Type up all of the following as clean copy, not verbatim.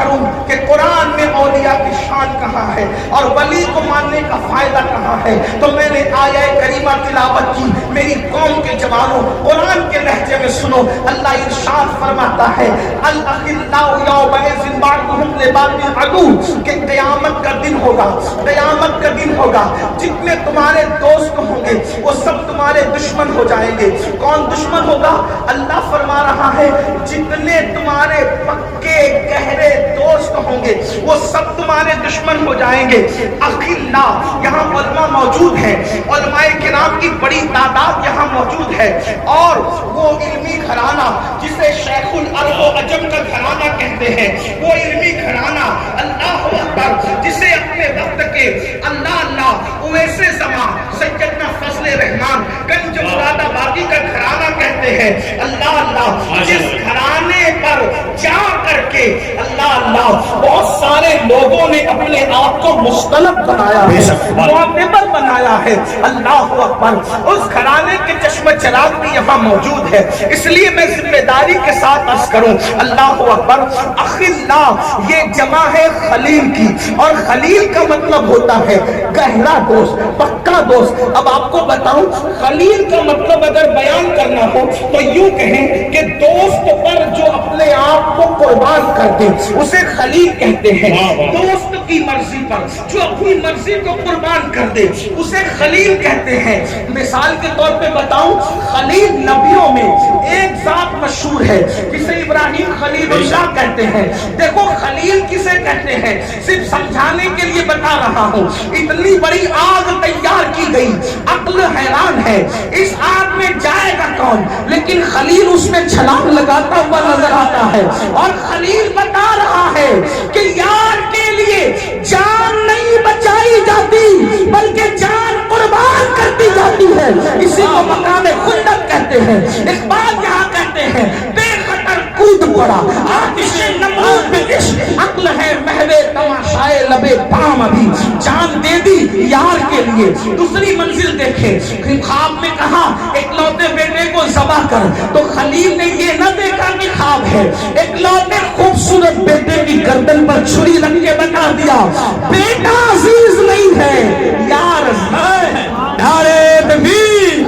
بتاؤں کہ قرآن میں اولیاء کی شان کہاں ہے اور ولی کو ماننے کا فائدہ کہاں ہے، تو میں نے آیہ کریمہ تلاوت کی۔ میری قوم کے جوانوں قرآن کے لہجے میں سنو، اللہ ارشاد فرماتا ہے الاخلاء یومئذ بعضهم لبعض عدو، کہ قیامت کا دن ہوگا، قیامت کا دن ہوگا، جتنے تمہارے دوست ہوں گے وہ سب تمہارے دشمن ہو جائیں گے۔ کون دشمن ہوگا؟ اللہ فرما رہا ہے جتنے تمہارے پکے گہرے دوست ہوں گے وہ سب تمہارے دشمن ہو جائیں گے۔ اخلا، یہاں علماء موجود ہیں، علماء کرام کی بڑی تعداد یہاں موجود ہے، اور وہ علمی گھرانہ جسے شیخ العرب و عجم کا گھرانہ کہتے ہیں، وہ علمی گھرانہ اللہ اکبر جسے اپنے وقت کے اللہ اویس زمان سیدنا فضل رحمان گنج مراد آبادی کا گھرانہ کہتے ہیں، اللہ جس گھرانے پر جا کر کے اللہ بہت سارے لوگوں نے اپنے آپ کو مستلب بنایا ہے، معتبر بنایا ہے، اللہ اکبر، اس گھرانے کے چشم چراغ بھی یہاں موجود ہے۔ اس لیے میں ذمہ داری کے ساتھ عرض کروں، اللہ اکبر، اخلا یہ جمع ہے خلیل کی، اور خلیل کا مطلب ہوتا ہے گہرا دوست، پکا دوست۔ اب آپ کو بتاؤں خلیل کا مطلب اگر بیان کرنا ہو تو یوں کہیں کہ دوست پر جو اپنے آپ کو قربان کر دے اسے خلیل کہتے ہیں۔ دوست کی مرضی پر جو اپنی مرضی کو قربان کر دے اسے خلیل کہتے ہیں۔ مثال کے طور پہ بتاؤں، خلیل نبیوں میں ایک ذات مشہور ہے جسے ابراہیم خلیل اللہ کہتے ہیں۔ دیکھو خلیل کسے کہتے ہیں، صرف سمجھانے کے لیے بتا رہا ہوں۔ اتنی بڑی آگ تیار کی گئی، عقل حیران ہے، اس آگ میں جائے گا کون؟ لیکن خلیل اس میں چھلانگ لگاتا ہوا نظر آتا ہے، اور خلیل بتا رہا ہے کہ یار کے لیے جان نہیں بچائی جاتی بلکہ جان قربان کرتی جاتی ہے۔ اسی کو مقام خلت کہتے ہیں۔ اقبال یہاں کہتے ہیں بے خطر کود پڑا آتش نمرود پہ عشق، عقل ہے محو تماشائے لبے بام، ابھی جان دے دی یار کے لیے۔ دوسری منزل دیکھیں، خواب میں کہا اکلوتے بیٹے کو ذبح کر، تو خلیل نے یہ نہ دیکھا کہ خواب ہے، اکلوتے خوبصورت بیٹے کی گردن پر چھری رکھ کے بتا دیا بیٹا عزیز نہیں ہے، یار ہے۔ نعرہ تکبیر،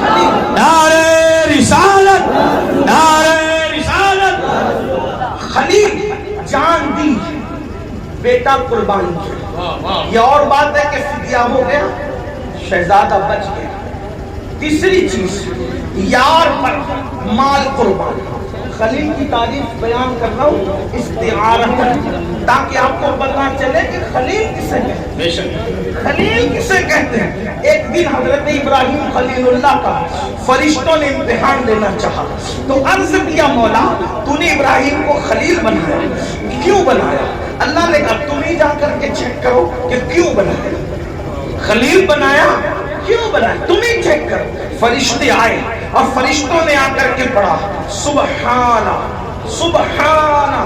نعرہ رسالت، نعرہ رسالت۔ خلیل جان دی، بیٹا قربان کیا۔ یہ اور بات ہے کہ فدیہ ہو گیا، شہزادہ بچ گیا۔ تیسری چیز، یار پر مال قربان۔ خلیل کی تعریف بیان کر رہا ہوں استعارہ تاکہ آپ کو پتہ چلے کہ خلیل کسے کہتے ہیں، خلیل کسے کہتے ہیں۔ ایک دن حضرت ابراہیم خلیل اللہ کا فرشتوں نے امتحان لینا چاہا، تو عرض کیا مولا تو نے ابراہیم کو خلیل بنایا، کیوں بنایا؟ اللہ نے کہا تم ہی جا کر کے چیک کرو کہ کیوں بنایا، خلیل بنایا کیوں بنایا، تم ہی چیک کرو۔ فرشتے آئے اور فرشتوں نے آ کر کے پڑھا سبحانہ سبحانہ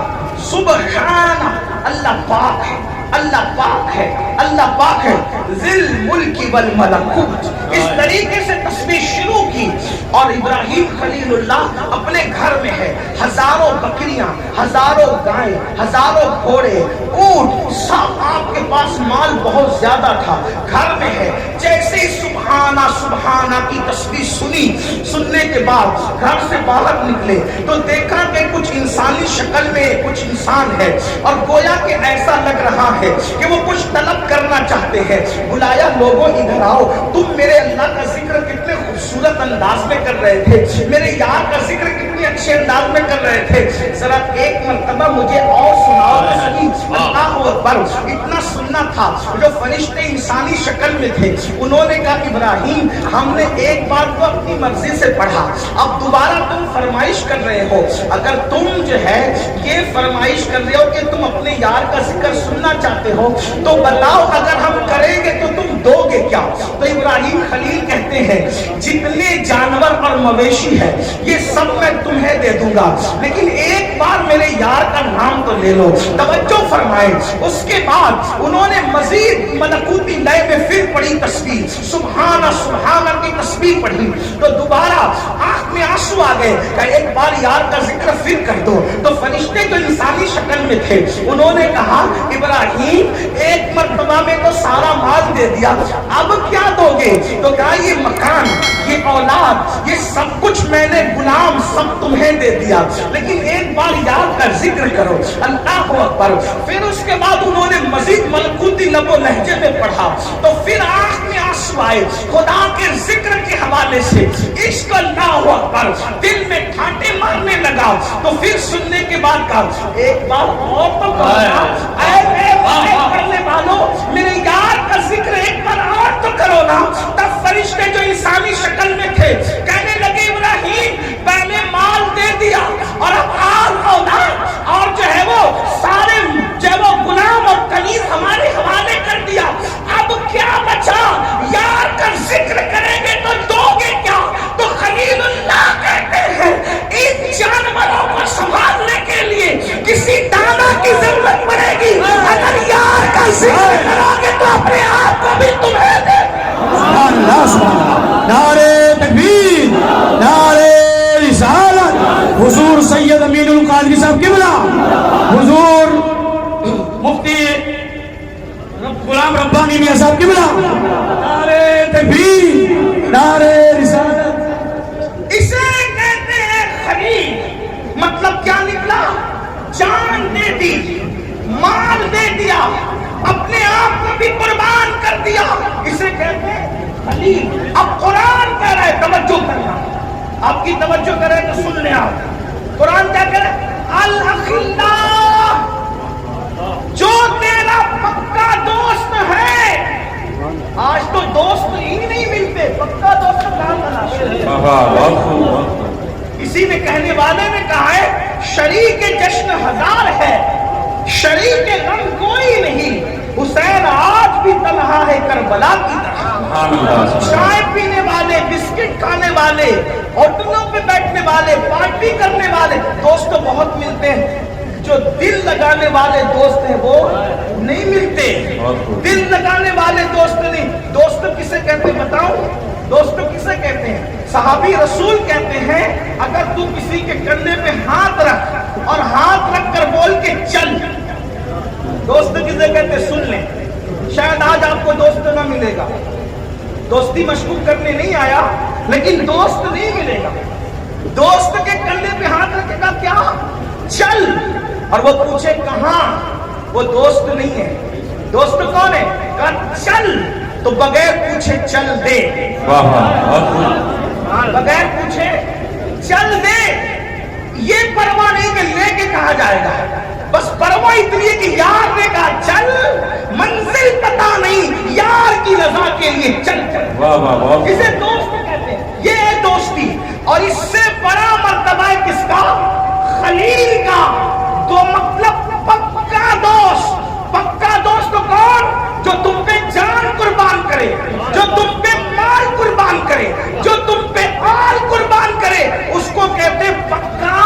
سبحانہ، اللہ پاک ہے، اللہ پاک ہے، اللہ پاک ہے، ذل ملک والملکوت۔ اس طریقے سے تسبیح شروع کی، اور ابراہیم خلیل اللہ اپنے گھر میں ہے، ہزاروں بکریاں، ہزاروں گائیں، ہزاروں گھوڑے، اونٹ، سب آپ کے پاس مال بہت زیادہ تھا، گھر میں ہے۔ جیسے ہی سبحانہ سبحانہ کی تسبیح سنی، سننے کے بعد گھر سے باہر نکلے تو دیکھا کہ کچھ انسانی شکل میں کچھ انسان ہے، اور گویا کہ ایسا لگ رہا ہے کہ وہ کچھ طلب کرنا چاہتے ہیں۔ بلایا لوگوں ادھر آؤ، تم میرے اللہ کا ذکر کتنے خوبصورت انداز میں کر رہے تھے، میرے یار کا ذکر کتنے اچھے انداز میں کر رہے تھے، ذرا ایک مرتبہ مجھے اور سناؤ تو صحیح۔ اللہ اکبر، اتنا سننا تھا۔ جو فرشتے انسانی شکل میں تھے انہوں نے کہا ابراہیم ہم نے ایک بار تو اپنی مرضی سے پڑھا، اب دوبارہ تم فرمائش کر رہے ہو، اگر تم جو ہے یہ فرمائش کر رہے ہو کہ تم اپنے یار کا ذکر سننا چاہتے ہو تو بتاؤ اگر ہم کریں گے تو تم دو گے کیا؟ تو ابراہیم خلیل کہتے ہیں جتنے جانور اور مویشی ہے یہ سب میں تمہیں دے دوں گا، لیکن ایک بار میرے یار کا نام تو لے لو۔ توجہ فرمائے، اس کے بعد انہوں نے مزید ملکوتی لئے میں پھر پڑھی تسبیح، سبحان سبحان کی تسبیح پڑھی، تو دوبارہ آنکھ میں آنسو آ گئے کہ ایک بار یار کا ذکر پھر کر دو۔ تو فرشتے جو انسانی شکل میں تھے انہوں نے کہا ابراہیم ایک مرتبہ میں تو سارا مال دے دیا، اب کیا دو گے؟ تو کہا یہ مکان، یہ اولاد، یہ سب کچھ میں نے غلام سب تمہیں دے دیا، لیکن ایک بار یاد کا ذکر کرو، اللہ اکبر۔ پھر اس کے بعد انہوں نے مزید ملکوتی لب و لہجے میں پڑھا، تو پھر آنکھ میں آنسو آئے خدا کے ذکر کے حوالے سے، عشق اللہ اکبر، دل میں ٹھاٹے مارنے لگا۔ تو پھر سننے کے بعد کہا ایک بار اور تو کرنا، اے کرنے والوں میرے یار کا ذکر ایک بار اور تو کرو نا۔ تب فرشتے جو انسانی شکل میں تھے کہنے لگے ابراہیم پہلے مال دے دیا اور اب آل اولاد اور جو ہے وہ سارے جو ہے وہ غلام اور کنیز ہمارے حوالے کر دیا، اب کیا بچا؟ یار کا ذکر کریں گے تو دو گے کیا؟ تو خلیل اللہ کہتے ہیں ان جانوروں کو سنبھالنے کے لیے کسی دانا کی ضرورت پڑے گی، اگر یار کا ذکر کرو گے تو اپنے آپ کو بھی تمہیں دے۔ نعرے تکبیر، نعرے رسالت، حضور سید امین القادری صاحب قبلہ، حضور مفتی غلام ربانی میاں صاحب قبلہ، نعرے تکبیر، نعرے رسالت۔ اسے کہتے ہیں خلیل، مطلب کیا نکلا؟ جان دے دی، مال دے دیا، اپنے آپ کو بھی قربان کر دیا، اسے کہتے ہیں خلیل۔ اب قرآن کہہ رہا ہے، توجہ کرنا، آپ کی توجہ کریں تو سن لیں آپ، قرآن کیا کہہ رہا ہے؟ الاخلاء، جو تیرا پکا دوست ہے۔ آج تو دوست ہی نہیں ملتے، پکا دوست کہاں تلاش؟ اسی نے کہنے والے نے کہا ہے شریک جشن ہزار ہے، شریک غم کوئی نہیں، حسین آج بھی تنہا ہے کربلا کی طرح۔ چائے پینے والے، بسکٹ کھانے والے، ہوٹلوں پہ بیٹھنے والے، پارٹی کرنے والے دوست تو بہت ملتے ہیں، جو دل لگانے والے دوست ہیں وہ نہیں ملتے۔ دل لگانے والے دوست نہیں۔ دوست کسے کہتے ہیں بتاؤں؟ دوست کسے کہتے ہیں؟ صحابی رسول کہتے ہیں اگر تو کسی کے کندھے پہ ہاتھ رکھ اور ہاتھ رکھ کر بول کے چل، دوست کسے کہتے ہیں؟ سن لیں، شاید آج آپ کو دوست نہ ملے گا، دوستی مشکوک کرنے نہیں آیا، لیکن دوست نہیں ملے گا۔ دوست کے کندھے پہ ہاتھ رکھے گا کیا؟ چل، اور وہ پوچھے کہاں، وہ دوست نہیں ہے۔ دوست کون ہے؟ کہا چل، تو بغیر پوچھے چل دے، بغیر پوچھے چل دے۔ یہ پرواہ نہیں کہ لے کے کہا جائے گا، بس پرواہ اتنی ہے کہ یار نے کہا چل، منزل پتا نہیں، یار کی رضا کے لیے چل چل، اسے دوست کہتے ہیں۔ یہ ہے دوستی، اور اس سے بڑا مرتبہ ہے کس کا؟ خلیل کا۔ تو مطلب پکا دوست۔ پکا دوست کون؟ جو تم پہ جان قربان کرے، جو تم پہ مال قربان کرے، جو تم پہ آل قربان کرے، اس کو کہتے ہیں پکا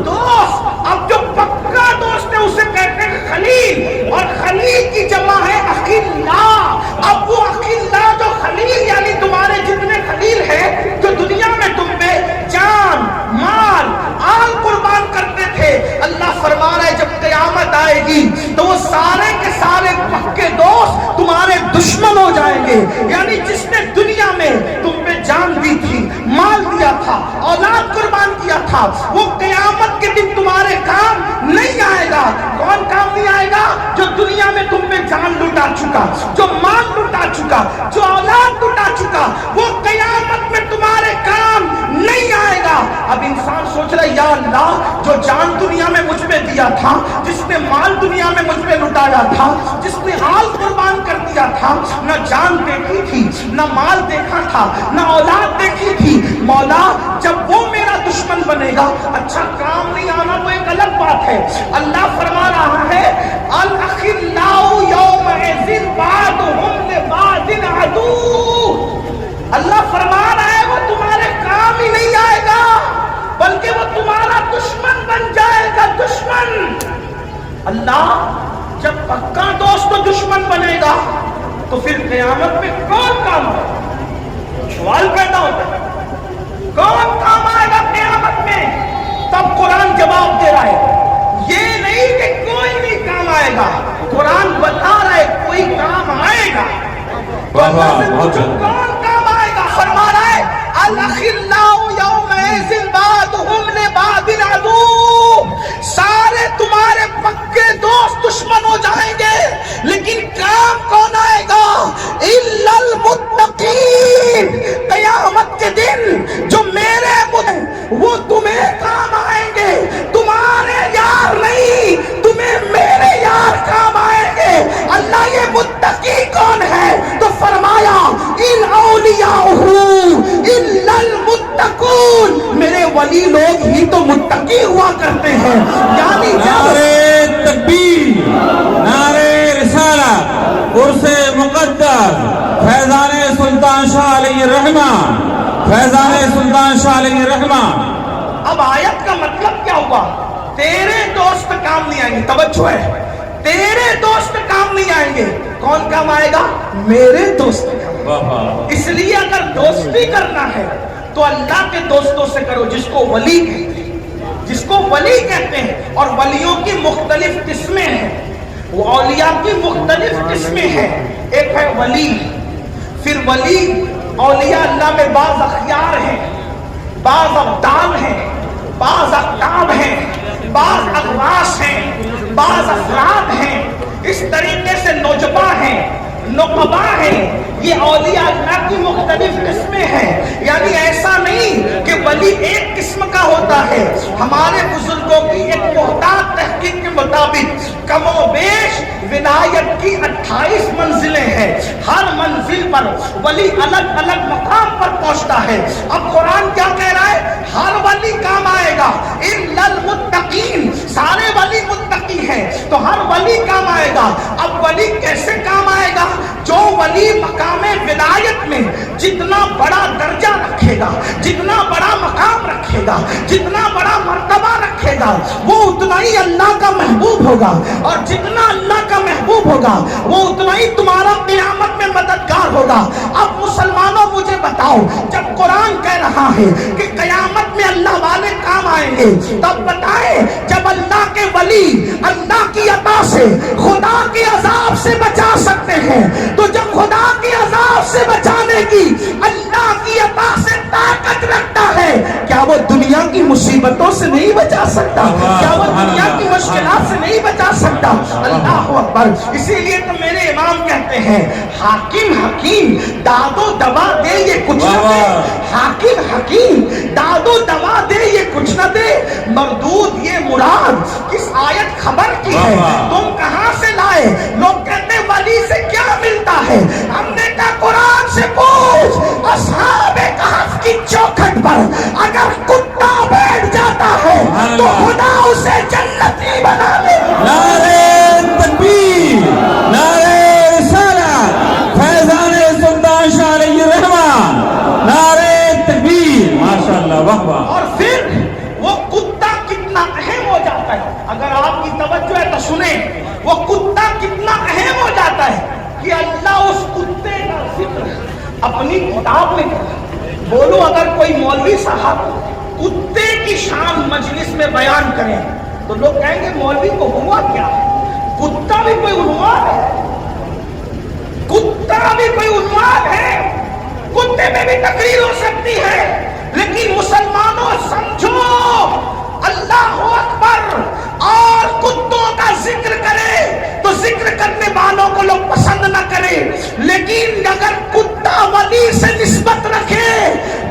دوست۔ اب جو پکا دوست ہے اسے کہتے ہیں خلیل، اور خلیل کی جمع ہے اخلاء۔ اب وہ اخلاء جو خلیل یعنی تمہارے جتنے خلیل ہیں جو دنیا میں تم پہ جان، مال، آل قربان کرتے تھے، اللہ فرما رہا ہے جب قیامت آئے گی تو وہ سارے کے سارے پکے دوست تمہارے دشمن ہو جائیں گے۔ یعنی جس نے دنیا میں تم پہ جان دی تھی، مال دیا تھا، اولاد قربان کیا تھا، وہ قیامت کے دن تمہارے کام نہیں آئے گا۔ کون کام نہیں آئے گا؟ جو دنیا میں تم پہ جان لٹا چکا، جو مال لٹا چکا، جو اولاد لٹا چکا، وہ قیامت میں تمہارے کام نہیں آئے گا۔ اب انسان سوچ رہا ہے یا اللہ، جو جان دنیا میں مجھ پہ دیا تھا، جس نے مال دنیا میں مجھ پہ لٹایا تھا، جس نے حال قربان کر دیا تھا، نہ جان دیکھی تھی، نہ مال دیکھا تھا، نہ اولاد دیکھی تھی، مولا جب وہ میرا دشمن بنے گا، اچھا کام نہیں آنا تو ایک الگ بات ہے۔ اللہ فرما رہا ہے الاخلاء یومئذ بعضهم لبعض जब पक्का दोस्त तो दुश्मन बनेगा तो फिर क़यामत में कौन काम आएगा? सवाल पैदा होता है, कौन काम आएगा क़यामत में? तब कुरान जवाब दे रहा है, ये नहीं कि कोई नहीं काम आएगा, कुरान बता रहा है कोई काम आएगा। तो अल्लाह से पूछो कौन काम आएगा? फरमा रहा है अल-अखिल्लाउ यौमइज़िन बादुहुम लिबादिन अदू, सारे तुम्हारे पक्के दोस्त दुश्मन हो जाएंगे, लेकिन काम कौन आएगा? इल्लल मुत्तकीन, क़यामत के दिन जो मेरे वो तुम्हें काम आएंगे, तुम्हारे यार नहीं, तुम्हें मेरे यार काम आएंगे। अल्लाह ये मुत्तकी कौन है? तो फरमाया इन औलियाहू इल्लल मुत्तकून, मेरे वली लोग ही तो मुत्तकी हुआ करते हैं। यानी नारे तकबीर, नारे रिसालत, उर्से मुक़द्दस फैज़ान सुल्तान शाह अलैहि रहमान, फैज़ान सुल्तान शाह अलैहि रहमान। अब आयत का मतलब क्या हुआ? तेरे दोस्त काम नहीं आएंगे, तवज्जो है, तेरे दोस्त काम नहीं आएंगे, कौन काम आएगा? मेरे दोस्त काम। इसलिए अगर दोस्ती करना है तो अल्लाह के दोस्तों से करो, जिसको वली कहते हैं, जिसको वली कहते हैं। और वलियों की मुख्तलिफ किस्में हैं, वो औलिया की मुख्तलिफ किस्में हैं। एक है वली, फिर वली औलिया अल्लाह में बाज़ अखियार हैं, बाज़ अब्दाल हैं, बाज़ अक्ताब हैं, बाज़ अगवास हैं, बाज़ अफराद हैं, इस तरीके से नौजबा हैं, नुकबा हैं। ये औलिया अल्लाह की मुख्तलिफ किस्में हैं। यानी ऐसा नहीं कि वली एक किस्म का होता है। हमारे बुजुर्गों की एक मुहतात तहकीक के मुताबिक कमोबेश विलायत की 28 मंजिलें हैं। हर मंजिल पर वली अलग अलग मकाम पर पहुंचता है। अब कुरान क्या कह रहा है? हर वली काम आएगा इल्लल मुत्तकीन, सारे वली मुत्तकी हैं, तो हर वली काम आएगा। अब वली कैसे काम आएगा? जो वली मकामे विलायत में जितना बड़ा दर्जा रखेगा, जितना बड़ा मकाम रखेगा, जितना बड़ा मर्तबा रखेगा, वो उतना ही अल्लाह का महबूब होगा। और जितना अल्लाह का महबूब होगा वो उतना ही तुम्हारा क़यामत में मददगार होगा। अब मुसलमानों मुझे बताओ, जब कुरान कह रहा है कि क़यामत में अल्लाह वाले काम आएंगे, तब बताए जब अल्लाह के वली अल्लाह की अता से खुदा के अजाब से बचा सकते हैं, तो जब खुदा के अजाब से बचाने की अल्लाह की अता से ताकत रखता है, क्या वो दुनिया की मुसीबतों से नहीं बचा सकता? क्या वो दुनिया की मुश्किलात से नहीं बचा सकता? अल्लाह अकबर। इसीलिए तो मेरे इमाम कहते हैं हाकिम हकीम दादो दवा दे ये कुछ न दे, हाकिम हकीम दादो दवा दे ये कुछ न दे, मरदूद ये मुराद किस आयत खबर की है, तुम कहां से लाए? लोग कहते वली से क्या मिलता है? हमने कहा कुरान से पूछ। असहाबे कहफ की चौखट पर अगर कुत्ता बैठ जाता है तो खुदा उसे जन्नती बना ले। नारे तकबीर, नारे रिसालत, फैज़ान सुल्तान शाह अलैहि रहमान, नारे तकबीर, माशाअल्लाह, वाह वाह। और फिर वो कुत्ता कितना अहम हो जाता है, अगर आपकी तवज्जो है तो सुने, वो कुत्ता कितना अहम हो जाता है कि अल्लाह उस कुत्ते का जिक्र अपनी किताब में करता है। बोलो अगर कोई मौलवी साहब कुत्ते की शान मजलिस में बयान करें तो लोग कहेंगे मौलवी को हुआ क्या? कुत्ता भी कोई उन्वान है, कुत्ता भी कोई उन्वान है, कुत्ते में भी तकरीर हो सकती है। लेकिन मुसलमानों समझो, अल्लाह अकबर, और कुत्तों का जिक्र करे तो जिक्र करने वालों को लोग पसंद न करें, लेकिन अगर कुत्ता वली से निस्बत रखे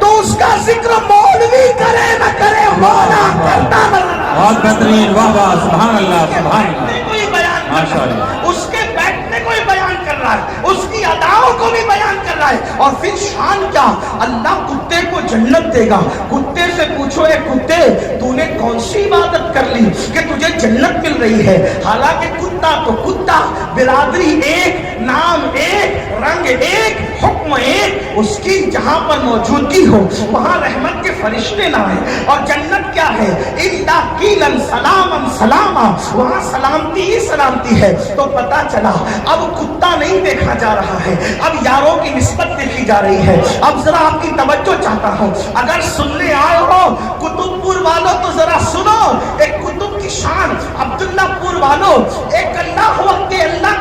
तो उसका जिक्र मौलवी करे न करे, मौला करता नजर आए। बहुत बेहतरीन, वाह वाह, सुभान अल्लाह, सुभान अल्लाह, कोई बयान कर रहा है, उसके बैठने को ही बयान कर रहा है, उसकी अदाओं को भी बयान कर रहा है। और फिर शान क्या? अल्लाह कुत्ते को जन्नत देगा। कुत्ते से पूछो, ए कुत्ते तूने कौन सी इबादत कर ली कि तुझे जन्नत मिल रही है? हालांकि कुत्ता तो कुत्ता, बिरादरी एक, नाम एक, रंग एक, हुक्म एक, उसकी जहां पर मौजूदगी हो वहां रहमत के फरिश्ते ना आए। और जन्नत क्या है, इल्ला कीलन सलामन सलामा, वहां सलामती ही सलामती है। तो पता चला अब कुत्ता नहीं देखा जा रहा है, अब यारों की निस्बत देखी जा रही है। अब जरा आपकी तवज्जो चाहता हूं, अगर सुनने आए हो कुतुबपुर वालों तो जरा सुनो, एक कुतुब की शान, अब्दुल्लापुर वालों एक अल्लाह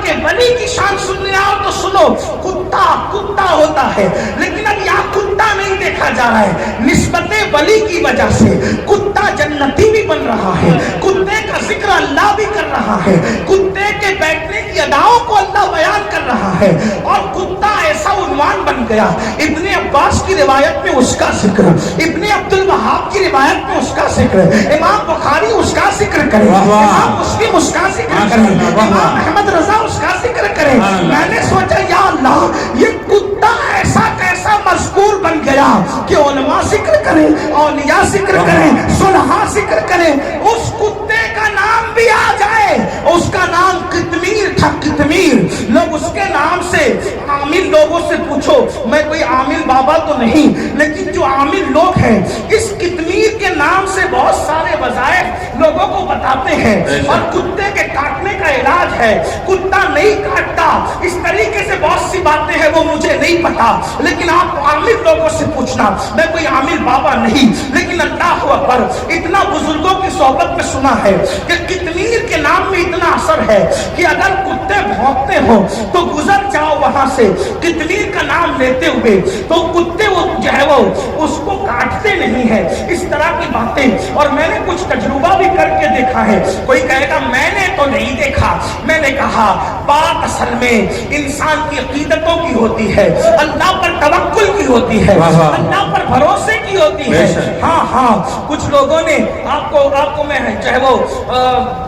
के वली की शान सुनने आओ तो सुनो। कुत्ता कुत्ता होता है, लेकिन अब यहाँ कुत्ता नहीं देखा जा रहा है, निस्बते वली की वजह से कुत्ता जन्नती भी बन रहा है, कुत्ते का जिक्र अल्लाह भी कर रहा है, कुत्ते के बैठने की अदाओं को अल्लाह बयान कर रहा है, और कुत्ता ऐसा उन्वान बन गया। इब्ने अब्बास की रिवायत में उसका जिक्र, इब्ने अब्दुल वहाब की रिवायत में उसका जिक्र, इमाम बुखारी उसका जिक्र करे, इमाम मुस्लिम उसका जिक्र करे, इमाम अहमद रजा उसका जिक्र करे। मैंने सोचा या अल्लाह, ये कुत्ता ऐसा कैसा मज़कूर बन गया कि उलमा जिक्र करें, औलिया जिक्र करें, सुलहा जिक्र करें, उस कुत्ते का नाम भी आ जाए। उसका नाम कितमीर था, कितमीर। लोग उसके नाम से आमिल लोगों से पूछो, मैं कोई आमिल बाबा तो नहीं, लेकिन जो आमिल लोग हैं इस कितमीर के नाम से बहुत सारे वज़ाइफ लोगों को बताते हैं। और कुत्ते के काटने का इलाज है, कुत्ता नहीं काटता, इस तरीके से बहुत सी बातें हैं वो मुझे नहीं पता, लेकिन आप आमिल लोगों से पूछना। मैं कोई आमिल बाबा नहीं, लेकिन अल्लाह अकबर, इतना बुजुर्गों की सोहबत में सुना है कि कितमीर के नाम में इतना असर है कि अगर कुत्ते भौंकते हो तो गुजर जाओ वहां से कितमीर का नाम लेते हुए, तो कुत्ते वो जो है वो उसको काटते नहीं है। इस तरह की बातें, और मैंने कुछ तजुर्बा भी करके देखा है। कोई कहेगा मैंने तो नहीं देखा, मैंने कहा बात असल में इंसान की अकीदतों की होती है, अल्लाह पर तवक्कुल की होती है, अल्लाह पर भरोसे की होती है। हाँ हाँ, कुछ लोगों ने आपको मैं जो है वो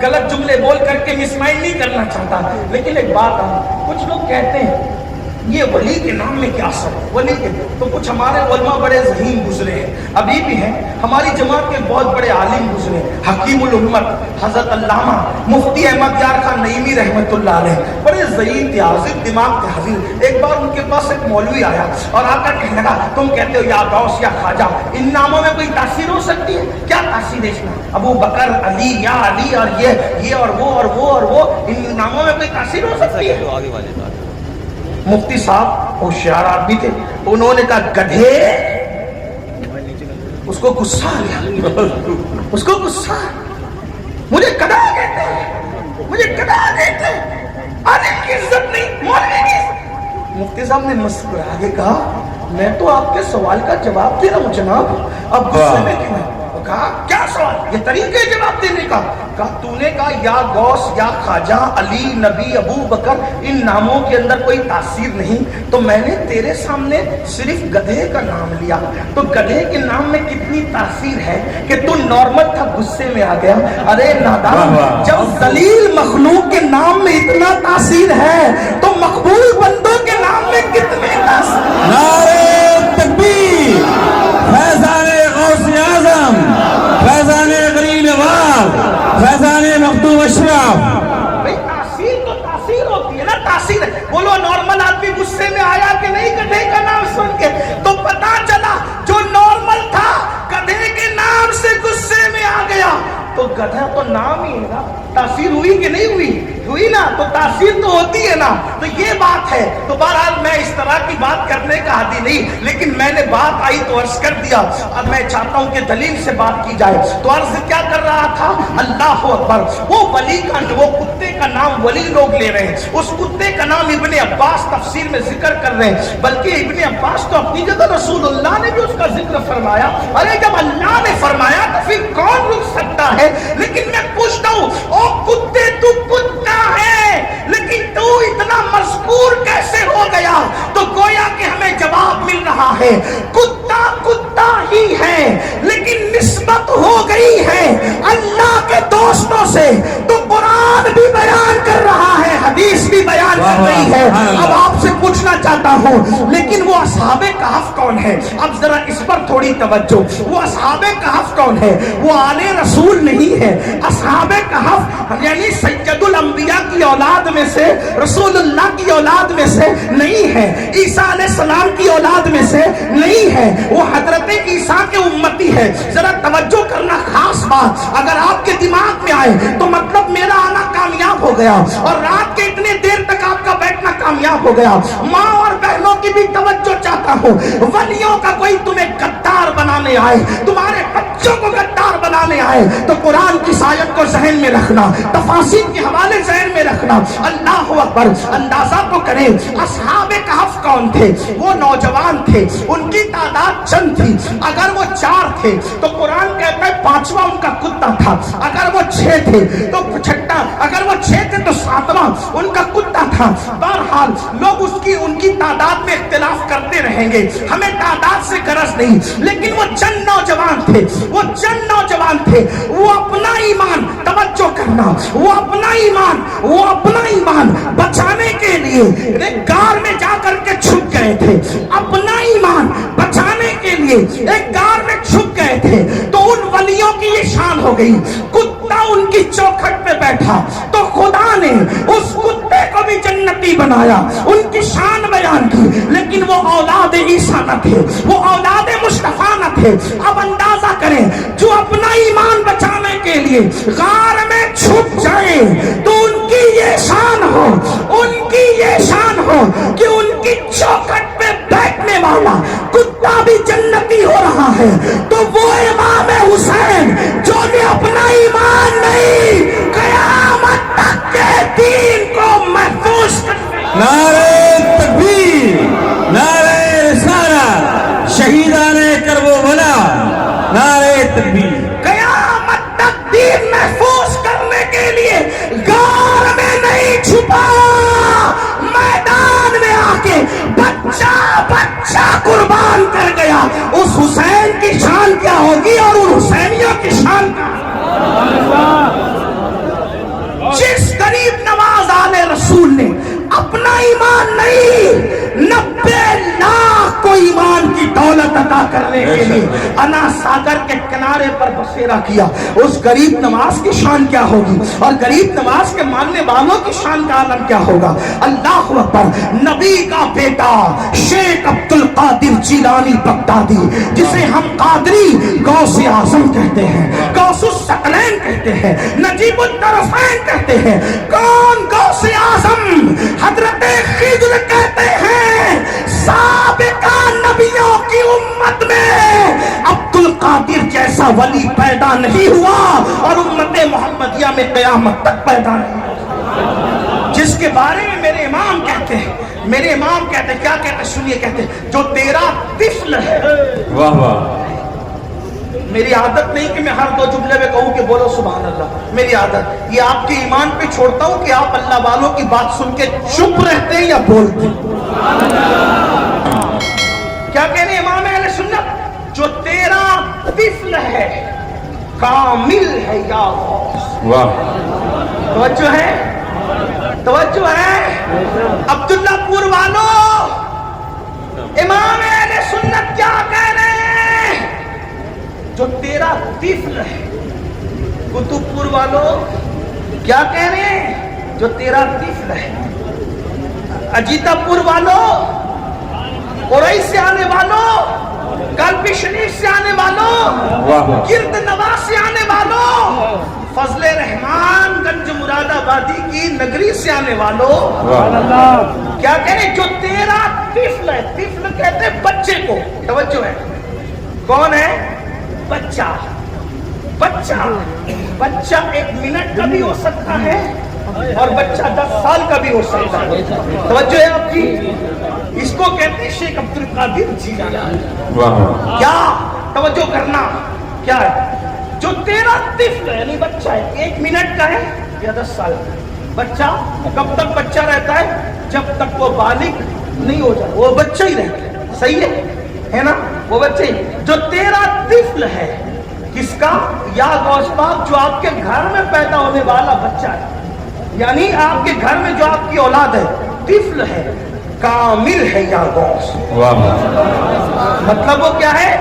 गलत जुमले बोल करके मिसमाइंड नहीं करना चाहता, लेकिन एक बात कुछ लोग कहते हैं ये वली के नाम में क्या असर है, वली के तो कुछ हमारे उलमा बड़े ज़हीन गुजरे हैं, अभी भी हैं, हमारी जमात के बहुत बड़े आलिम गुजरे, हकीमुल उम्मत हज़रत अल्लामा मुफ्ती अहमद यार खान नईमी रहमतुल्लाह अलैह, बड़े ज़हीन थे, हाज़िर दिमाग थे, हाज़िर। एक बार उनके पास एक मौलवी आया और आकर कहने लगा, तुम कहते हो या गौस या ख्वाजा, इन नामों में कोई तासीर हो सकती है? क्या तासीर है इसमें? अबू बकर, अली, या अली, और ये और वो और वो और वो, इन नामों में कोई तासीर हो सकती है? मुफ्ती साहब होशियार आदमी थे, उन्होंने कहा गधे, उसको गुस्सा आ गया, उसको गुस्सा, मुझे गधा कहते हैं, मुझे गधा कहते हैं, आलिम की इज्जत नहीं, मौलवी की इज्जत। मुफ्ती साहब ने मुस्कुरा के कहा, मैं तो आपके सवाल का जवाब दे रहा हूँ जनाब, अब गुस्से में क्यों है? कहा क्या सवाल, ये तरीके जवाब देने का? कहा तूने कहा या गौस या ख्वाजा, अली, नबी, अबू बकर, इन नामों के अंदर कोई तासीर नहीं, तो मैंने तेरे सामने सिर्फ गधे का नाम लिया, तो गधे के नाम में कितनी तासीर है कि तू नॉर्मल था, गुस्से में आ गया। अरे नादान, जब दलील मखलूक के नाम में इतना तासीर है तो मकबूल बंदों के नाम में कितने तासीर। नारे तकबीर, फैज़ाने गौसे आज़म, फैज़ाने गरीब नवाब, फैज़ाने मखदूम अशरफ। भाई तासीर तो तासीर होती है ना, तासीर है। बोलो नॉर्मल आदमी गुस्से में आया कि नहीं गधे का नाम सुन के? तो पता चला जो नॉर्मल था गधे के नाम से गुस्से में आ गया, तो गधा तो नाम ही है ना, तासीर हुई कि नहीं हुई? हुई ना, तो तासीर तो होती है ना। तो ये बात है। तो बहरहाल मैं इस तरह की बात करने का आदी नहीं, लेकिन मैंने बात आई तो अर्ज कर दिया। अब मैं चाहता हूं कि दलील से बात की जाए। तो अर्ज क्या कर रहा था? अल्लाह अकबर, वो वली का, वो कुत्ते का नाम वली लोग ले रहे हैं, उस कुत्ते का नाम इब्ने अब्बास तफसीर में जिक्र कर रहे हैं, बल्कि इब्ने अब्बास तो अपनी जगह रसूलुल्लाह ने भी उसका जिक्र फरमाया। अरे जब अल्लाह ने फरमाया तो फिर कौन रुक सकता है? लेकिन मैं पूछता हूं, ओ कुत्ते, तू कुत्ता है, लेकिन तू इतना मजबूर कैसे हो गया? तो गोया कि हमें जवाब मिल रहा है, कुत्ता कुत्ता ही है, लेकिन निस्बत हो गई है अल्लाह के दोस्तों से। तो कुरान भी बयान कर रहा है, हदीस भी बयान कर रही है। अब आपसे पूछना चाहता हूँ, लेकिन वो असहाबे कहफ कौन है? अब जरा इस पर थोड़ी तवज्जो। वो असहाबे कहफ कौन है? वो आले रसूल नहीं है। असहाबे कहफ यानी सैयदुल अंबिया की औलाद में से, रसूलुल्लाह की औलाद में से नहीं है, ईसा अलैहिस्सलाम की औलाद में से नहीं है, वो हजरत ईसा के उम्मती है। जरा तवज्जो करना, खास बात अगर आपके दिमाग में आए तो मतलब मेरा आना कामयाब हो गया और रात के इतने देर तक आपका बैठना कामयाब हो गया। माँ और बहनों की भी तवज्जो चाहता हूँ। वलियों का कोई तुम्हें गद्दार बनाने आए, तुम्हारे बच्चों को गद्दार बनाने आए, तो कुरान की आयत को ज़हन में रखना, तफासीर के हवाले ज़हन में रखना। अल्लाह अकबर। अंदाजा तो करें असहाबे कहफ कौन थे? वो नौजवान थे, उनकी तादाद चंद थी। अगर वो 4 थे तो कुरान कहता है 5वां उनका कुत्ता था। अगर वो 6 थे तो 6, अगर वो 6 थे तो 7वां उनका कुत्ता था। बहरहाल लोग उनकी तादाद में इख्तिलाफ करते रहेंगे, हमें तादाद से गरज नहीं, लेकिन वो चंद नौजवान थे, वो चंद नौजवान थे। वो अपना ईमान, तवज्जो करना, वो अपना ईमान बचाने के लिए एक गार में जाकर के छुप गए थे। अपना ईमान बचाने के लिए एक गार में छुप गए थे। तो उन वलियों की ये शान हो गई, कुत्ता उनकी चौखट पे बैठा तो खुदा ने उस कुत्ते को भी जन्नती बनाया, उनकी शान बयान की। लेकिन वो औलाद ईसा न थे, वो औलाद मुस्तफा न थे। अब अंदाजा करें, जो अपना ईमान बचाने के लिए गार में छुप जाए तो उनकी ये शान हो, उनकी ये शान हो कि उनकी चौखट पे बैठने वाला कुत्ता भी जन्नती हो रहा है। तो वो इमाम हुसैन जो ने अपना ईमान नहीं, क़यामत तक के दीन को महफूज करने, नारे तकबीर, नारे रिसालत, शहीदाने करबला, नारे तकबीर। क़यामत तक दीन महफूज करने के लिए गार में नहीं छुपा, मैदान में आके बच्चा कुर्बान कर गया। उस हुसैन की शान क्या होगी और उन हुसैनियों की शान क्या? जिस गरीब नवाज आले रसूल ने अपना ईमान नहीं 90 लाख को ईमान की दौलत अता करने के लिए अना सागर के किनारे पर बसेरा किया, उस गरीब नवाज की शान क्या होगी और गरीब नवाज के मानने वालों की शान का आलम क्या होगा? अल्लाह अकबर। नबी का बेटा शेख अब्दुल कादिर जिलानी बगदादी, जिसे हम कादरी गौसे आजम कहते हैं, गौसुस सकलैन कहते हैं, नजीबुत तरफैन कहते हैं। कौन गौसे आजम? हजरत खिज्र कहते हैं साबिका नबियों की उम्मत में अब्दुल कादिर जैसा वली पैदा नहीं हुआ और उम्मत मोहम्मदिया में क़यामत तक पैदा नहीं हुआ। जिसके बारे में मेरे इमाम कहते हैं, क्या कहते हैं सुनिए, कहते हैं जो तेरा तिफ्ल है। वाह वाह। मेरी आदत नहीं कि मैं हर 2 जुमले में कहूं कि बोलो सुभान अल्लाह, मेरी आदत ये आपके ईमान पे छोड़ता हूं कि आप अल्लाह वालों की बात सुन के चुप रहते हैं या बोलते। क्या कह रहे इमाम अहले सुन्नत? जो तेरा तिफ्ल है कामिल है या वाह। तवज्जो है अब्दुल्लापुर वालों, इमाम अहले सुन्नत क्या कह रहे हैं? जो तेरा तिफ्ल है। कुतुबपुर वालों क्या कह रहे हैं? जो तेरा तिफ्ल है। अजीतापुर वालों, उरई से आने वालों, कल्पी शरीफ से आने वालों, गिरद नवाज से आने वालों, फजले रहमान गंज मुरादाबादी की नगरी से आने वालों, क्या कह रहे? जो तेरा तिफ्ल है। तिफ्ल कहते हैं बच्चे को। तवज्जो है, कौन है? बच्चा। 1 मिनट का भी हो सकता है और बच्चा 10 साल का भी हो सकता है। तवज्जो है आपकी? इसको कहते हैं शेख अब्दुल कादिर जिलानी। क्या तवज्जो करना, क्या है? जो तेरा तिफ्ल है यानी बच्चा है, 1 मिनट का है या 10 साल का। बच्चा कब तक बच्चा रहता है? जब तक वो बालिग नहीं हो जाए, वो बच्चा ही रहता है। सही है ना? वो बच्चे। जो तेरा तिफ्ल है किसका? या गौस पाक, जो आपके घर में पैदा होने वाला बच्चा है, यानी आपके घर में जो आपकी औलाद है, तिफ्ल है। कामिल है या गौस। वाह वाह मतलब वो क्या है?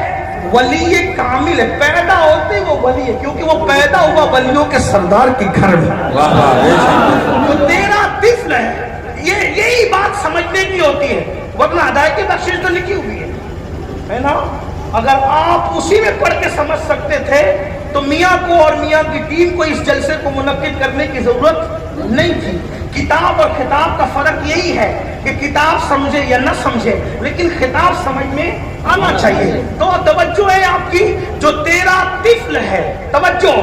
वली कामिल है, पैदा होते वो वली है, क्योंकि वो पैदा हुआ वलियों के सरदार के घर में। वाह वाह बेशक। तो तेरा तिफ्ल है, यही बात समझने की होती है, वरना हदायत की बख्शिश तो लिखी हुई है ना। अगर आप उसी में पढ़ के समझ सकते थे तो मियाँ को और मियाँ की टीम को इस जलसे को मुनक्किद करने की जरूरत नहीं थी। किताब और खिताब का फर्क यही है कि किताब समझे या न समझे, लेकिन खिताब समझ में आना चाहिए। तो तवज्जो है आपकी, जो तेरा तिफ्ल है, तवज्जो,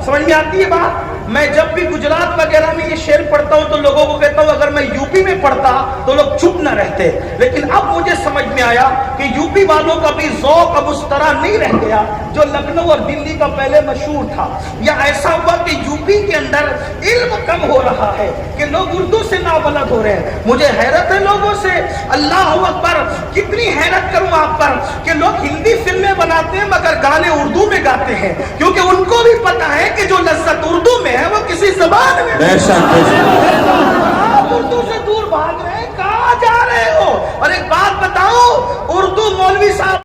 समझ में आती है बात। मैं जब भी गुजरात वगैरह में ये शेर पढ़ता हूँ तो लोगों को कहता हूँ अगर मैं यूपी में पढ़ता तो लोग चुप न रहते, लेकिन अब मुझे समझ में आया कि यूपी वालों का भी ज़ौक़ अब उस तरह नहीं रह गया जो लखनऊ और दिल्ली का पहले मशहूर था। या ऐसा हुआ कि यूपी के अंदर इल्म कम हो रहा है कि लोग उर्दू से नाबलद हो रहे हैं। मुझे हैरत है लोगों से, अल्लाह अकबर, कितनी हैरत करूं आप पर कि लोग हिंदी फिल्में बनाते हैं मगर गाने उर्दू में गाते हैं, क्योंकि उनको भी पता है कि जो लज्जत उर्दू में है वो किसी ज़बान में। बेशक बेशक। आप उर्दू से दूर भाग रहे हैं, कहाँ जा रहे हो? और एक बात बताओ, उर्दू मौलवी साहब